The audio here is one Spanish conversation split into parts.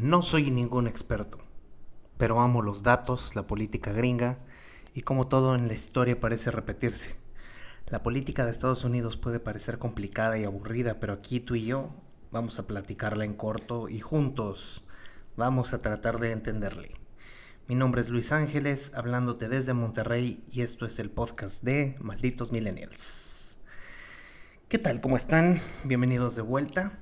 No soy ningún experto, pero amo los datos, la política gringa y como todo en la historia parece repetirse. La política de Estados Unidos puede parecer complicada y aburrida, pero aquí tú y yo vamos a platicarla en corto y juntos vamos a tratar de entenderle. Mi nombre es Luis Ángeles, hablándote desde Monterrey y esto es el podcast de Malditos Millennials. ¿Qué tal? ¿Cómo están? Bienvenidos de vuelta.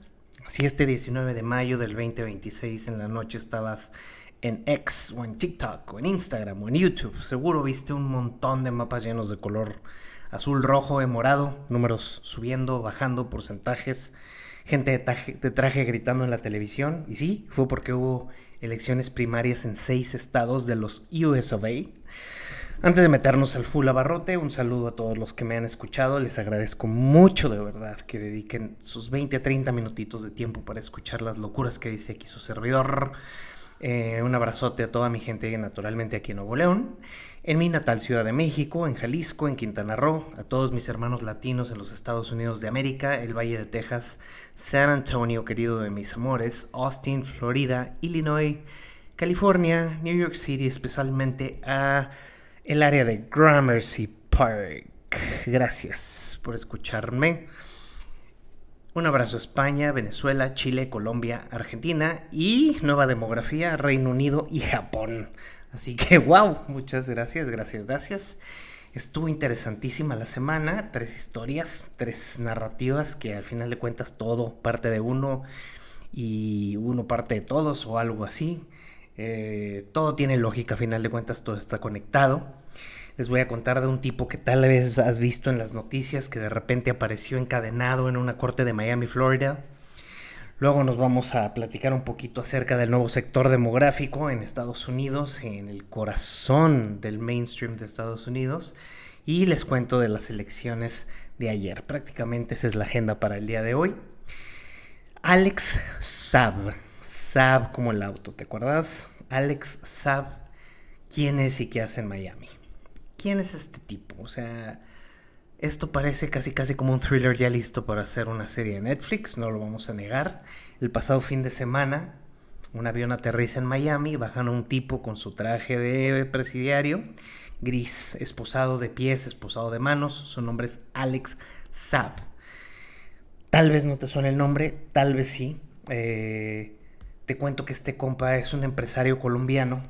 Si este 19 de mayo del 2026 en la noche estabas en X o en TikTok o en Instagram o en YouTube, seguro viste un montón de mapas llenos de color azul, rojo y morado, números subiendo, bajando, porcentajes, gente de traje gritando en la televisión. Y sí, fue porque hubo elecciones primarias en 6 estados de los US of A. Antes de meternos al full abarrote, un saludo a todos los que me han escuchado. Les agradezco mucho de verdad que dediquen sus 20 a 30 minutitos de tiempo para escuchar las locuras que dice aquí su servidor. Un abrazote a toda mi gente, naturalmente aquí en Nuevo León, en mi natal Ciudad de México, en Jalisco, en Quintana Roo, a todos mis hermanos latinos en los Estados Unidos de América, el Valle de Texas, San Antonio, querido de mis amores, Austin, Florida, Illinois, California, New York City, especialmente a el área de Gramercy Park. Gracias por escucharme. Un abrazo a España, Venezuela, Chile, Colombia, Argentina y nueva demografía, Reino Unido y Japón. Así que wow, muchas gracias. Estuvo interesantísima la semana, 3 historias, 3 narrativas que al final de cuentas todo parte de uno y uno parte de todos o algo así. Todo tiene lógica, a final de cuentas todo está conectado. Les voy a contar de un tipo que tal vez has visto en las noticias que de repente apareció encadenado en una corte de Miami, Florida. Luego nos vamos a platicar un poquito acerca del nuevo sector demográfico en Estados Unidos, en el corazón del mainstream de Estados Unidos. Y les cuento de las elecciones de ayer. Prácticamente esa es la agenda para el día de hoy. Alex Saab. Saab como el auto, ¿te acuerdas? Alex Saab. ¿Quién es y qué hace en Miami? ¿Quién es este tipo? O sea, esto parece casi como un thriller ya listo para hacer una serie de Netflix, no lo vamos a negar. El pasado fin de semana, un avión aterriza en Miami, bajan a un tipo con su traje de presidiario, gris, esposado de pies, esposado de manos. Su nombre es Alex Saab. Tal vez no te suene el nombre, tal vez sí. Te cuento que este compa es un empresario colombiano,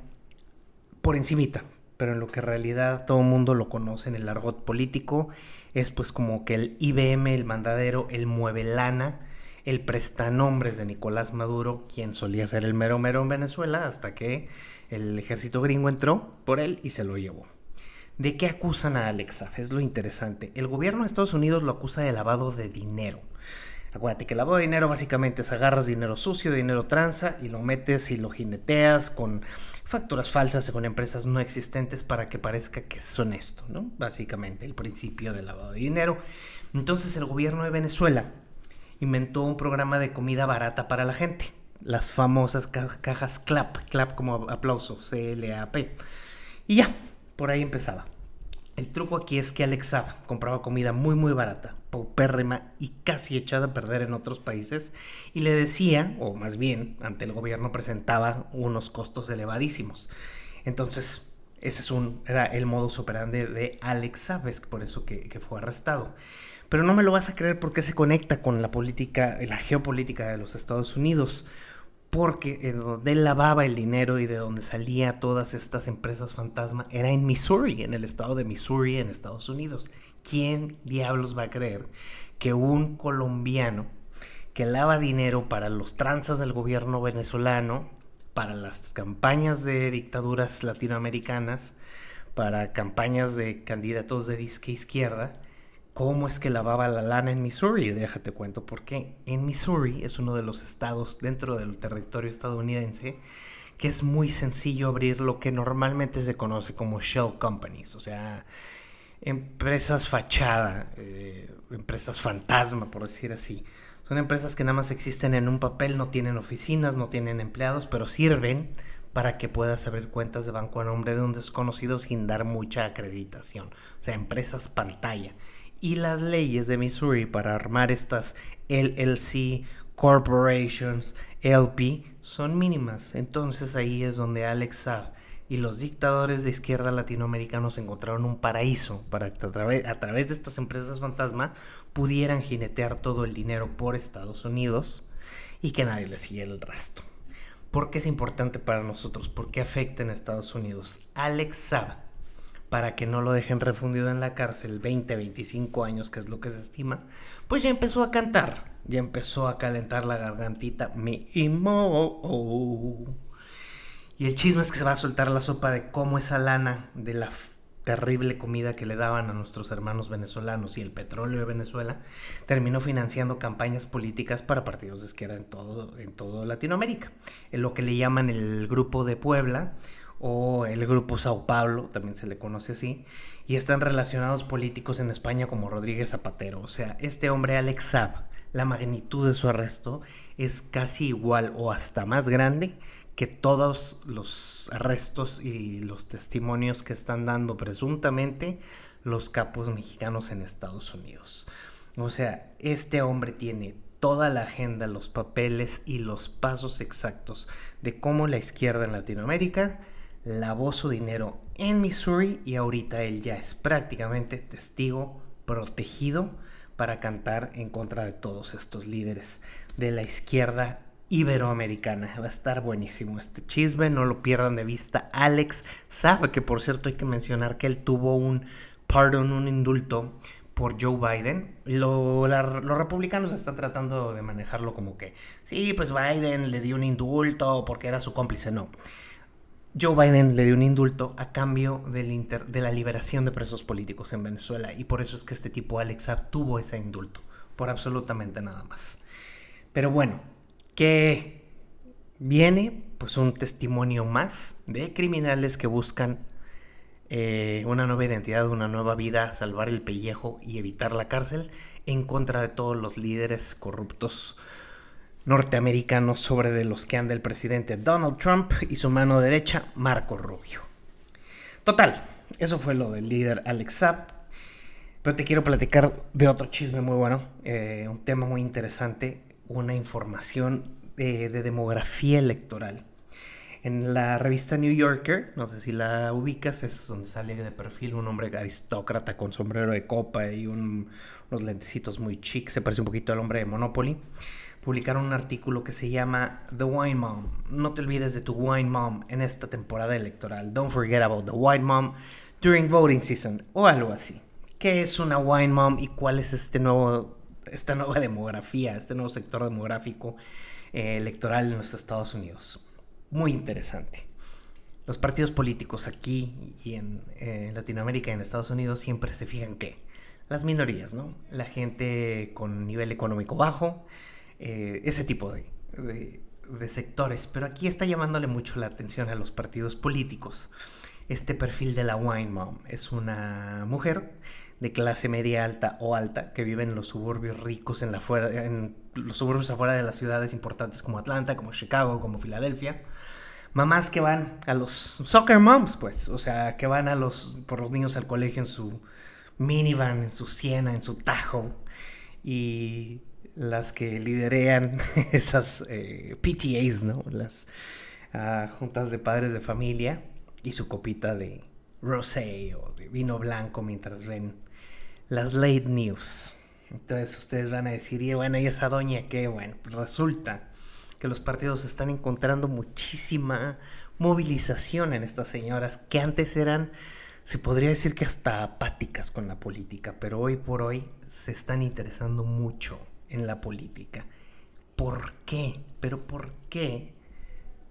por encimita, pero en lo que en realidad todo el mundo lo conoce en el argot político, es pues como que el IBM, el mandadero, el muevelana, el prestanombres de Nicolás Maduro, quien solía ser el mero en Venezuela, hasta que el ejército gringo entró por él y se lo llevó. ¿De qué acusan a Alex Saab? Es lo interesante. El gobierno de Estados Unidos lo acusa de lavado de dinero. Acuérdate que el lavado de dinero básicamente es agarras dinero sucio, dinero tranza y lo metes y lo jineteas con facturas falsas con empresas no existentes para que parezca que es honesto, ¿no? Básicamente el principio del lavado de dinero. Entonces el gobierno de Venezuela inventó un programa de comida barata para la gente. Las famosas cajas clap como aplauso, CLAP. Y ya, por ahí empezaba. El truco aquí es que Alex Saab compraba comida muy barata, paupérrima y casi echada a perder en otros países y le decía, o más bien ante el gobierno presentaba unos costos elevadísimos. Entonces ese era el modus operandi de Alex Saab, es por eso que fue arrestado. Pero no me lo vas a creer porque se conecta con la política, la geopolítica de los Estados Unidos. Porque de donde él lavaba el dinero y de donde salía todas estas empresas fantasma era en Missouri, en el estado de Missouri, en Estados Unidos. ¿Quién diablos va a creer que un colombiano que lava dinero para los tranzas del gobierno venezolano, para las campañas de dictaduras latinoamericanas, para campañas de candidatos de disque izquierda, cómo es que lavaba la lana en Missouri? Déjate cuento por qué. En Missouri es uno de los estados dentro del territorio estadounidense que es muy sencillo abrir lo que normalmente se conoce como shell companies, o sea, empresas fachada, empresas fantasma, por decir así. Son empresas que nada más existen en un papel, no tienen oficinas, no tienen empleados, pero sirven para que puedas abrir cuentas de banco a nombre de un desconocido sin dar mucha acreditación. O sea, empresas pantalla. Y las leyes de Missouri para armar estas LLC, corporations, LP son mínimas. Entonces ahí es donde Alex Saab y los dictadores de izquierda latinoamericanos encontraron un paraíso para que a través de estas empresas fantasma pudieran jinetear todo el dinero por Estados Unidos y que nadie le siguiera el rastro. ¿Por qué es importante para nosotros? ¿Por qué afecta en Estados Unidos? Alex Saab, para que no lo dejen refundido en la cárcel 20, 25 años, que es lo que se estima, pues ya empezó a cantar, ya empezó a calentar la gargantita, me imo. Y el chisme es que se va a soltar la sopa de cómo esa lana de la terrible comida que le daban a nuestros hermanos venezolanos y el petróleo de Venezuela terminó financiando campañas políticas para partidos de izquierda en todo Latinoamérica. En lo que le llaman el Grupo de Puebla o el Grupo Sao Paulo, también se le conoce así, y están relacionados políticos en España como Rodríguez Zapatero. O sea, este hombre Alex Saab, la magnitud de su arresto es casi igual o hasta más grande que todos los arrestos y los testimonios que están dando presuntamente los capos mexicanos en Estados Unidos. O sea, este hombre tiene toda la agenda, los papeles y los pasos exactos de cómo la izquierda en Latinoamérica lavó su dinero en Missouri y ahorita él ya es prácticamente testigo protegido para cantar en contra de todos estos líderes de la izquierda iberoamericana. Va a estar buenísimo este chisme, no lo pierdan de vista. Alex Saab, que por cierto hay que mencionar que él tuvo un indulto por Joe Biden. Los republicanos están tratando de manejarlo como que sí, pues Biden le dio un indulto porque era su cómplice. No, Joe Biden le dio un indulto a cambio de la liberación de presos políticos en Venezuela, y por eso es que este tipo Alex Saab tuvo ese indulto, por absolutamente nada más. Pero bueno, que viene pues un testimonio más de criminales que buscan una nueva identidad, una nueva vida, salvar el pellejo y evitar la cárcel en contra de todos los líderes corruptos norteamericanos, sobre de los que anda el presidente Donald Trump y su mano derecha Marco Rubio. Total, eso fue lo del líder Alex Saab. Pero te quiero platicar de otro chisme muy bueno, un tema muy interesante, una información de demografía electoral. En la revista New Yorker, no sé si la ubicas, es donde sale de perfil un hombre aristócrata con sombrero de copa y unos lentecitos muy chic, se parece un poquito al hombre de Monopoly. Publicaron un artículo que se llama The Wine Mom. No te olvides de tu Wine Mom en esta temporada electoral. Don't forget about the Wine Mom during voting season, o algo así. ¿Qué es una Wine Mom y cuál es esta nueva demografía, este nuevo sector demográfico electoral en los Estados Unidos? Muy interesante. Los partidos políticos aquí y en Latinoamérica y en Estados Unidos siempre se fijan que las minorías, ¿no? La gente con nivel económico bajo, ese tipo de sectores. Pero aquí está llamándole mucho la atención a los partidos políticos. Este perfil de la Wine Mom es una mujer de clase media alta o alta que vive en los suburbios ricos, en los suburbios afuera de las ciudades importantes como Atlanta, como Chicago, como Filadelfia. Mamás que van a los soccer moms, pues, o sea, que van por los niños al colegio en su minivan, en su Siena, en su Tahoe, y las que liderean esas PTAs, ¿no? Las juntas de padres de familia, y su copita de rosé o de vino blanco mientras ven las late news. Entonces ustedes van a decir, y bueno, ¿y esa doña qué? Bueno, pues resulta que los partidos están encontrando muchísima movilización en estas señoras que antes eran, se podría decir que hasta apáticas con la política, pero hoy por hoy se están interesando mucho en la política. ¿Por qué? ¿Pero por qué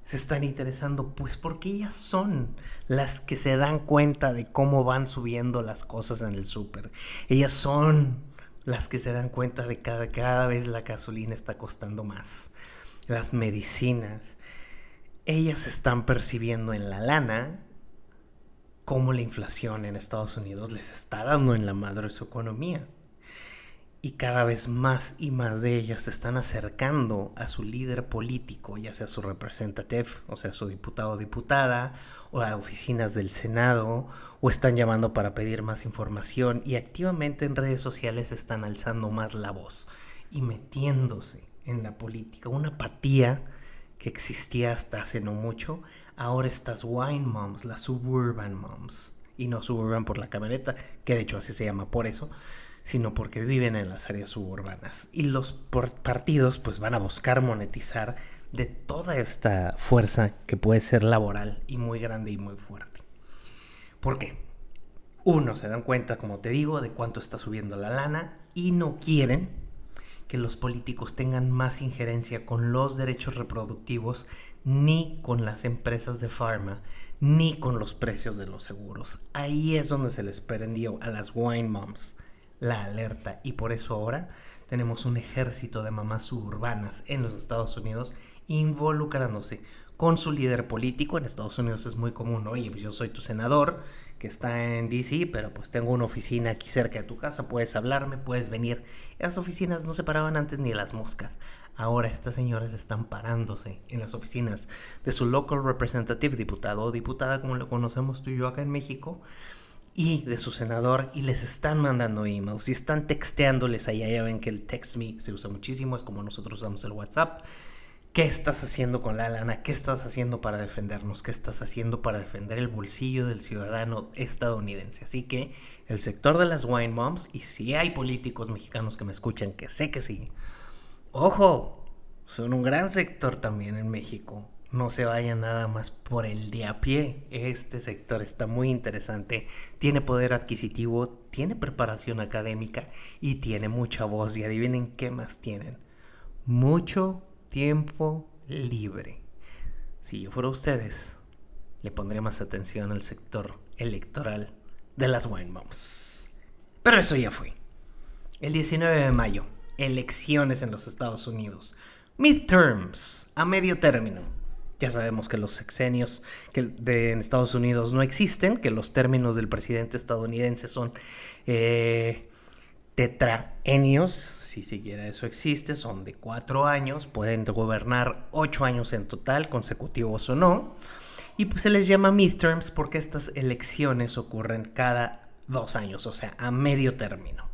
se están interesando? Pues porque ellas son las que se dan cuenta de cómo van subiendo las cosas en el súper. Ellas son las que se dan cuenta de que cada vez la gasolina está costando más, las medicinas. Ellas están percibiendo en la lana cómo la inflación en Estados Unidos les está dando en la madre de su economía. Y cada vez más y más de ellas se están acercando a su líder político, ya sea su representative, o sea, su diputado o diputada, o a oficinas del Senado, o están llamando para pedir más información, y activamente en redes sociales están alzando más la voz y metiéndose en la política. Una apatía que existía hasta hace no mucho. Ahora estas wine moms, las suburban moms, y no suburban por la camioneta, que de hecho así se llama por eso, sino porque viven en las áreas suburbanas. Y los partidos pues van a buscar monetizar de toda esta fuerza que puede ser laboral y muy grande y muy fuerte. ¿Por qué? Uno, se dan cuenta, como te digo, de cuánto está subiendo la lana y no quieren que los políticos tengan más injerencia con los derechos reproductivos, ni con las empresas de farma, ni con los precios de los seguros. Ahí es donde se les prendió a las wine moms la alerta, y por eso ahora tenemos un ejército de mamás suburbanas en los Estados Unidos involucrándose con su líder político. En Estados Unidos es muy común, oye, pues yo soy tu senador que está en DC, pero pues tengo una oficina aquí cerca de tu casa, puedes hablarme, puedes venir. Esas oficinas no se paraban antes ni las moscas. Ahora estas señoras están parándose en las oficinas de su local representative, diputado o diputada, como lo conocemos tú y yo acá en México, y de su senador, y les están mandando emails y están texteándoles allá. Ya ven que el text me se usa muchísimo, es como nosotros usamos el WhatsApp. ¿Qué estás haciendo con la lana? ¿Qué estás haciendo para defendernos? ¿Qué estás haciendo para defender el bolsillo del ciudadano estadounidense? Así que el sector de las wine moms, y si hay políticos mexicanos que me escuchan, que sé que sí, ojo, son un gran sector también en México. No se vayan nada más por el de a pie. Este sector está muy interesante, tiene poder adquisitivo, tiene preparación académica y tiene mucha voz. Y adivinen qué más tienen: mucho tiempo libre. Si yo fuera ustedes, le pondría más atención al sector electoral de las wine moms. Pero eso ya fue. El 19 de mayo, elecciones en los Estados Unidos. Midterms, a medio término. Ya sabemos que los sexenios en Estados Unidos no existen, que los términos del presidente estadounidense son tetraenios, si siquiera eso existe, son de 4 años, pueden gobernar 8 años en total, consecutivos o no, y pues se les llama midterms porque estas elecciones ocurren cada 2 años, o sea, a medio término.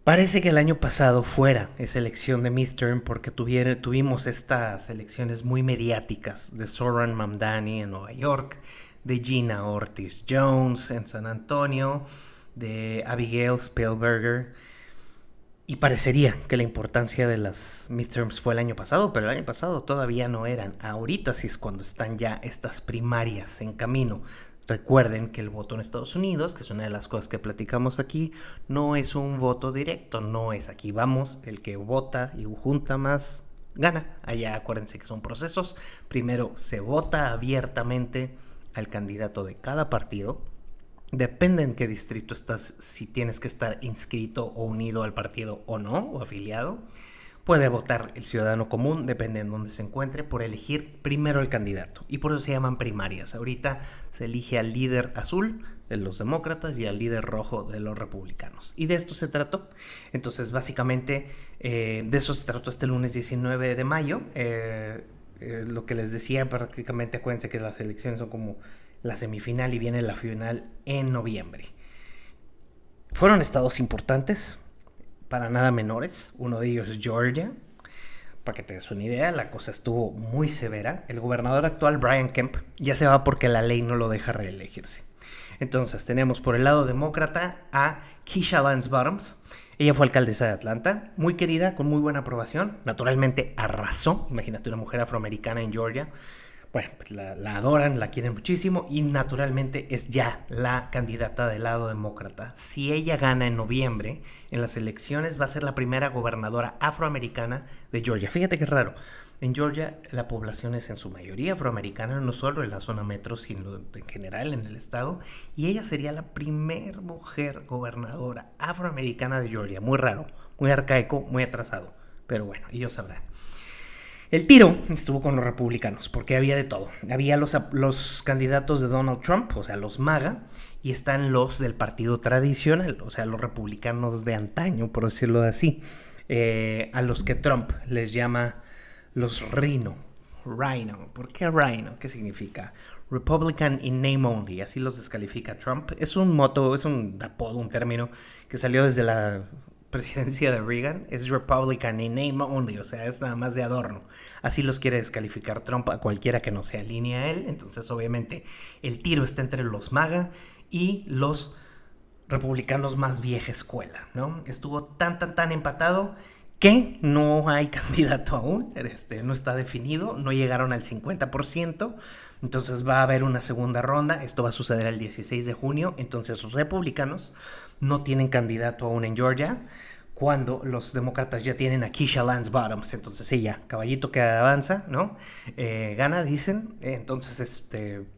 Parece que el año pasado fuera esa elección de midterm porque tuvimos estas elecciones muy mediáticas de Zohran Mamdani en Nueva York, de Gina Ortiz Jones en San Antonio, de Abigail Spielberger, y parecería que la importancia de las midterms fue el año pasado, pero el año pasado todavía no eran. Ahorita sí es cuando están ya estas primarias en camino. Recuerden que el voto en Estados Unidos, que es una de las cosas que platicamos aquí, no es un voto directo, no es aquí vamos, el que vota y junta más gana. Allá acuérdense que son procesos. Primero se vota abiertamente al candidato de cada partido. Depende en qué distrito estás, si tienes que estar inscrito o unido al partido o no, o afiliado. Puede votar el ciudadano común, depende en dónde se encuentre, por elegir primero el candidato. Y por eso se llaman primarias. Ahorita se elige al líder azul de los demócratas y al líder rojo de los republicanos. Y de esto se trató. Entonces, básicamente, de eso se trató este lunes 19 de mayo. Lo que les decía, prácticamente acuérdense que las elecciones son como la semifinal y viene la final en noviembre. Fueron estados importantes, para nada menores. Uno de ellos es Georgia. Para que te des una idea, la cosa estuvo muy severa. El gobernador actual, Brian Kemp, ya se va porque la ley no lo deja reelegirse. Entonces tenemos por el lado demócrata a Keisha Lance Bottoms. Ella fue alcaldesa de Atlanta, muy querida, con muy buena aprobación. Naturalmente arrasó. Imagínate una mujer afroamericana en Georgia. Bueno, pues la adoran, la quieren muchísimo y naturalmente es ya la candidata del lado demócrata. Si ella gana en noviembre en las elecciones, va a ser la primera gobernadora afroamericana de Georgia. Fíjate qué raro. En Georgia la población es en su mayoría afroamericana, no solo en la zona metro, sino en general en el estado. Y ella sería la primera mujer gobernadora afroamericana de Georgia. Muy raro, muy arcaico, muy atrasado. Pero bueno, ellos sabrán. El tiro estuvo con los republicanos, porque había de todo. Había los candidatos de Donald Trump, o sea, los MAGA, y están los del partido tradicional, o sea, los republicanos de antaño, por decirlo así, a los que Trump les llama los Rhino. ¿Por qué Rhino? ¿Qué significa? Republican in name only, así los descalifica Trump. Es un moto, es un apodo, un término que salió desde la presidencia de Reagan es Republican in name only, o sea, es nada más de adorno. Así los quiere descalificar Trump a cualquiera que no se alinee a él. Entonces, obviamente, el tiro está entre los MAGA y los republicanos más vieja escuela, ¿no? Estuvo tan empatado que no hay candidato aún, no está definido, no llegaron al 50%, entonces va a haber una segunda ronda, esto va a suceder el 16 de junio, entonces los republicanos no tienen candidato aún en Georgia, cuando los demócratas ya tienen a Keisha Lance Bottoms, entonces ella, caballito que avanza, ¿no? Gana, dicen, entonces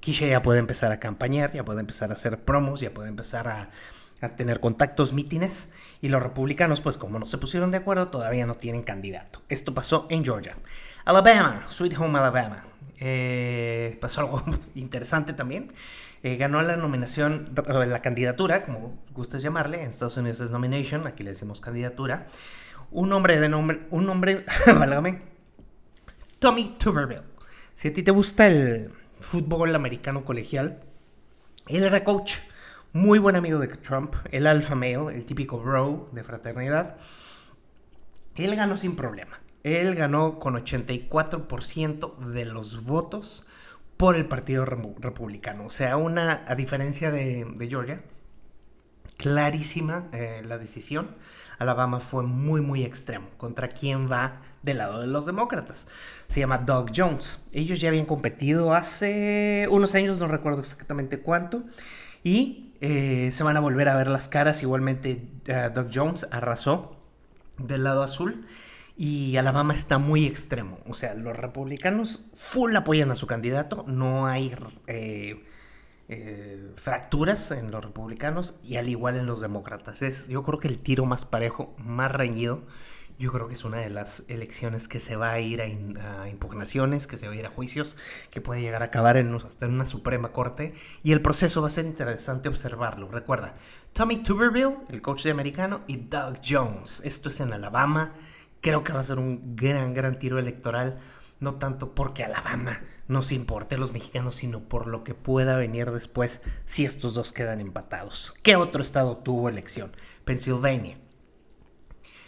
Keisha ya puede empezar a campañar, ya puede empezar a hacer promos, ya puede empezar a tener contactos, mítines, y los republicanos, pues como no se pusieron de acuerdo, todavía no tienen candidato. Esto pasó en Georgia. Alabama, Sweet Home Alabama. Pasó algo interesante también. Ganó la nominación, la candidatura, como gustes llamarle, en Estados Unidos es nomination, aquí le decimos candidatura, un hombre, válgame, Tommy Tuberville. Si a ti te gusta el fútbol americano colegial, él era coach, muy buen amigo de Trump, el alpha male, el típico bro de fraternidad. Él ganó sin problema. Él ganó con 84% de los votos por el Partido Republicano. O sea, a diferencia de Georgia, clarísima la decisión. Alabama fue muy extremo. ¿Contra quién va del lado de los demócratas? Se llama Doug Jones. Ellos ya habían competido hace unos años, no recuerdo exactamente cuánto. Y se van a volver a ver las caras. Igualmente Doug Jones arrasó del lado azul. Y Alabama está muy extremo. O sea, los republicanos full apoyan a su candidato. No hay fracturas en los republicanos. Y al igual en los demócratas. Yo creo que el tiro más parejo, más reñido. Yo creo que es una de las elecciones que se va a ir a impugnaciones, que se va a ir a juicios, que puede llegar a acabar hasta en una Suprema Corte. Y el proceso va a ser interesante observarlo. Recuerda, Tommy Tuberville, el coach de americano, y Doug Jones. Esto es en Alabama. Creo que va a ser un gran tiro electoral. No tanto porque Alabama nos importe a los mexicanos, sino por lo que pueda venir después si estos dos quedan empatados. ¿Qué otro estado tuvo elección? Pensilvania.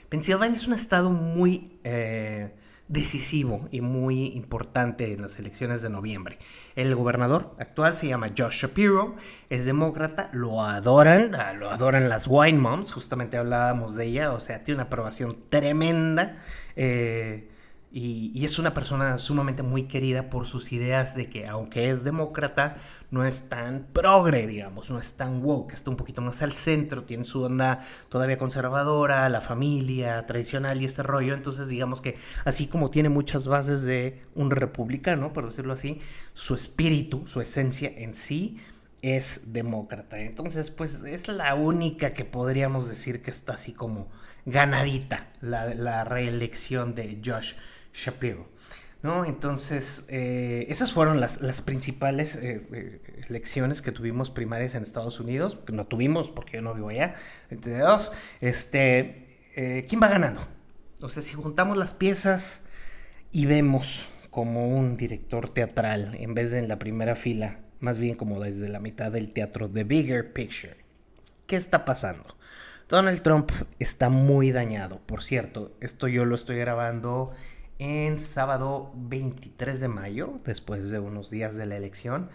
Pensilvania es un estado muy decisivo y muy importante en las elecciones de noviembre. El gobernador actual se llama Josh Shapiro, es demócrata, lo adoran las Wine Moms, justamente hablábamos de ella, o sea, tiene una aprobación tremenda. Y es una persona sumamente muy querida por sus ideas de que, aunque es demócrata, no es tan progre, digamos, no es tan woke, está un poquito más al centro, tiene su onda todavía conservadora, la familia tradicional y este rollo. Entonces, digamos que así como tiene muchas bases de un republicano, por decirlo así, su espíritu, su esencia en sí es demócrata. Entonces, pues es la única que podríamos decir que está así como ganadita la reelección de Josh Shapiro, ¿no? Entonces, esas fueron las principales elecciones que tuvimos primarias en Estados Unidos. No tuvimos porque yo no vivo allá. Entre dos, ¿quién va ganando? O sea, si juntamos las piezas y vemos como un director teatral, en vez de en la primera fila, más bien como desde la mitad del teatro, The Bigger Picture, ¿qué está pasando? Donald Trump está muy dañado. Por cierto, esto yo lo estoy grabando en sábado 23 de mayo, después de unos días de la elección.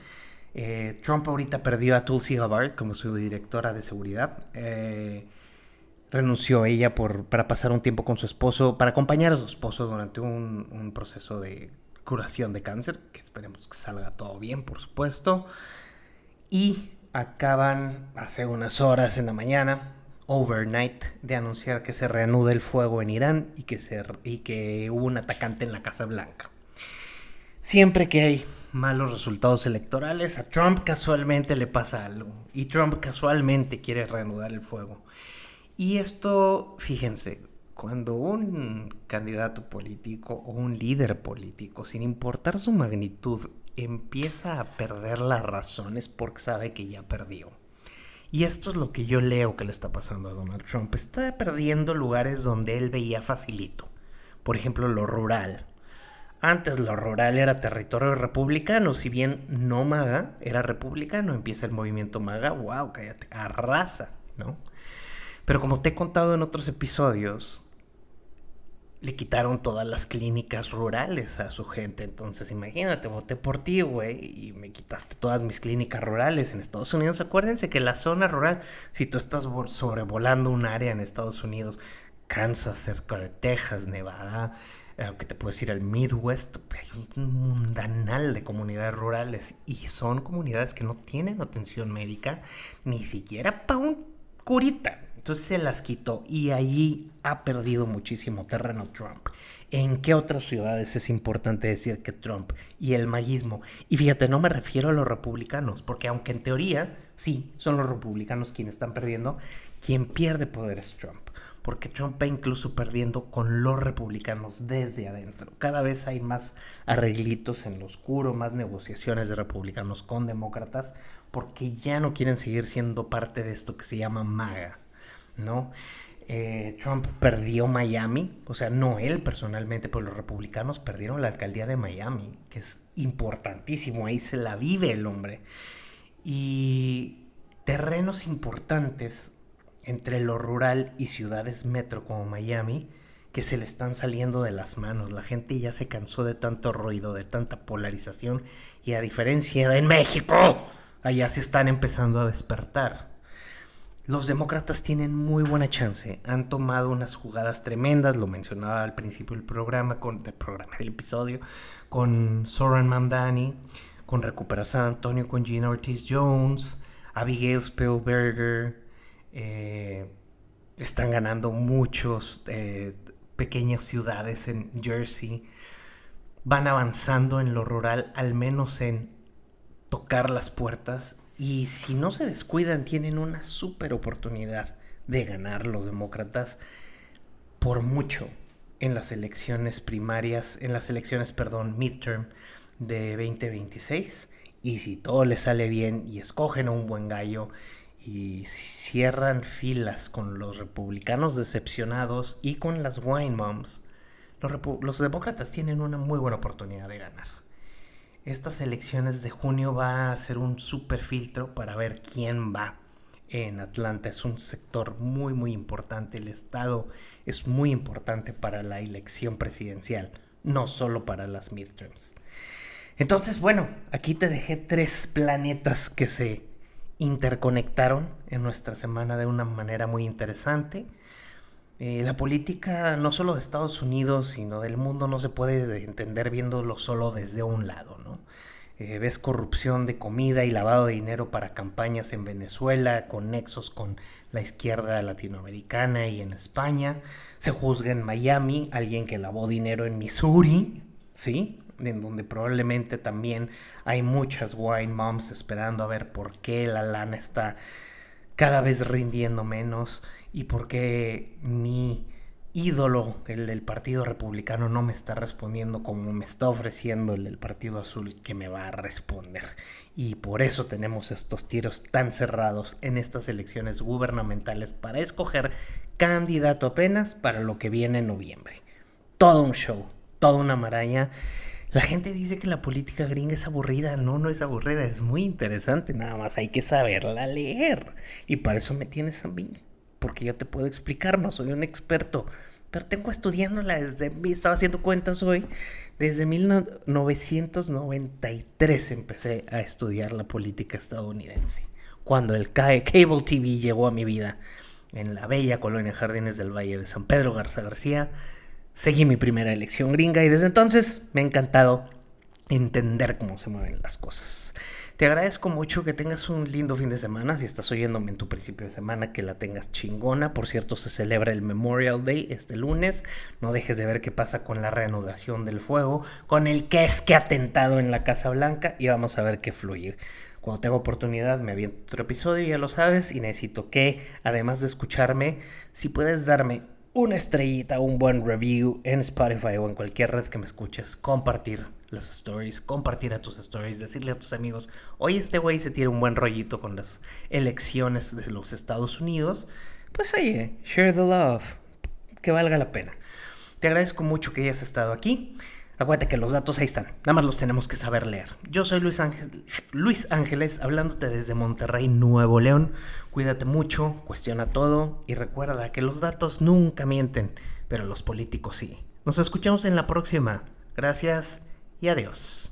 Trump ahorita perdió a Tulsi Gabbard como su directora de seguridad. Renunció ella para pasar un tiempo con su esposo, para acompañar a su esposo durante un proceso de curación de cáncer, que esperemos que salga todo bien, por supuesto. Y acaban hace unas horas en la mañana, overnight, de anunciar que se reanuda el fuego en Irán y que hubo un atacante en la Casa Blanca. Siempre que hay malos resultados electorales, a Trump casualmente le pasa algo. Y Trump casualmente quiere reanudar el fuego. Y esto, fíjense, cuando un candidato político o un líder político, sin importar su magnitud, empieza a perder las razones porque sabe que ya perdió. Y esto es lo que yo leo que le está pasando a Donald Trump. Está perdiendo lugares donde él veía facilito. Por ejemplo, lo rural. Antes lo rural era territorio republicano. Si bien no MAGA, era republicano. Empieza el movimiento MAGA. ¡Wow! Cállate. Arrasa, ¿no? Pero como te he contado en otros episodios, le quitaron todas las clínicas rurales a su gente. Entonces, imagínate, voté por ti, güey, y me quitaste todas mis clínicas rurales en Estados Unidos. Acuérdense que la zona rural, si tú estás sobrevolando un área en Estados Unidos, Kansas, cerca de Texas, Nevada, que te puedes ir al Midwest, hay un mundanal de comunidades rurales y son comunidades que no tienen atención médica ni siquiera para un curita. Entonces se las quitó y allí ha perdido muchísimo terreno Trump. ¿En qué otras ciudades es importante decir que Trump y el maguismo? Y fíjate, no me refiero a los republicanos, porque aunque en teoría sí, son los republicanos quienes están perdiendo, quien pierde poder es Trump. Porque Trump va incluso perdiendo con los republicanos desde adentro. Cada vez hay más arreglitos en lo oscuro, más negociaciones de republicanos con demócratas, porque ya no quieren seguir siendo parte de esto que se llama MAGA, ¿no? Trump perdió Miami, o sea, no él personalmente, pero los republicanos perdieron la alcaldía de Miami, que es importantísimo, ahí se la vive el hombre. Y terrenos importantes entre lo rural y ciudades metro como Miami, que se le están saliendo de las manos. La gente ya se cansó de tanto ruido, de tanta polarización, y a diferencia de en México, allá se están empezando a despertar. Los demócratas tienen muy buena chance. Han tomado unas jugadas tremendas, lo mencionaba al principio del programa, del episodio, con Zoran Mamdani, con Recupera San Antonio, con Gina Ortiz Jones, Abigail Spielberger. Están ganando muchos pequeñas ciudades en Jersey. Van avanzando en lo rural, al menos en tocar las puertas. Y si no se descuidan, tienen una súper oportunidad de ganar los demócratas por mucho en las elecciones primarias, midterm de 2026. Y si todo les sale bien y escogen a un buen gallo y cierran filas con los republicanos decepcionados y con las wine moms, los demócratas tienen una muy buena oportunidad de ganar. Estas elecciones de junio va a ser un super filtro para ver quién va en Atlanta. Es un sector muy muy importante. El estado es muy importante para la elección presidencial, no solo para las midterms. Entonces, bueno, aquí te dejé 3 planetas que se interconectaron en nuestra semana de una manera muy interesante. La política no solo de Estados Unidos, sino del mundo no se puede entender viéndolo solo desde un lado, ¿no? Ves corrupción de comida y lavado de dinero para campañas en Venezuela, con nexos con la izquierda latinoamericana y en España. Se juzga en Miami alguien que lavó dinero en Missouri, ¿sí? En donde probablemente también hay muchas wine moms esperando a ver por qué la lana está cada vez rindiendo menos y por qué mi ídolo, el del Partido Republicano, no me está respondiendo como me está ofreciendo el del Partido Azul que me va a responder. Y por eso tenemos estos tiros tan cerrados en estas elecciones gubernamentales para escoger candidato apenas para lo que viene en noviembre. Todo un show, toda una maraña. La gente dice que la política gringa es aburrida. No, no es aburrida, es muy interesante. Nada más hay que saberla leer. Y para eso me tienes a mí. Porque yo te puedo explicar, no soy un experto. Pero tengo estudiándola estaba haciendo cuentas hoy. Desde 1993 empecé a estudiar la política estadounidense. Cuando el Cable TV llegó a mi vida. En la bella colonia Jardines del Valle de San Pedro Garza García. Seguí mi primera elección gringa y desde entonces me ha encantado entender cómo se mueven las cosas. Te agradezco mucho, que tengas un lindo fin de semana. Si estás oyéndome en tu principio de semana, que la tengas chingona. Por cierto, se celebra el Memorial Day este lunes. No dejes de ver qué pasa con la reanudación del fuego, con el que atentado en la Casa Blanca, y vamos a ver qué fluye. Cuando tenga oportunidad me aviento otro episodio, ya lo sabes, y necesito que, además de escucharme, si puedes darme una estrellita, un buen review en Spotify o en cualquier red que me escuches, compartir las stories, compartir a tus stories, decirle a tus amigos, oye, este güey se tira un buen rollito con las elecciones de los Estados Unidos, pues oye, share the love, que valga la pena. Te agradezco mucho que hayas estado aquí. Acuérdate que los datos ahí están, nada más los tenemos que saber leer. Yo soy Luis Ángeles, hablándote desde Monterrey, Nuevo León. Cuídate mucho, cuestiona todo y recuerda que los datos nunca mienten, pero los políticos sí. Nos escuchamos en la próxima. Gracias y adiós.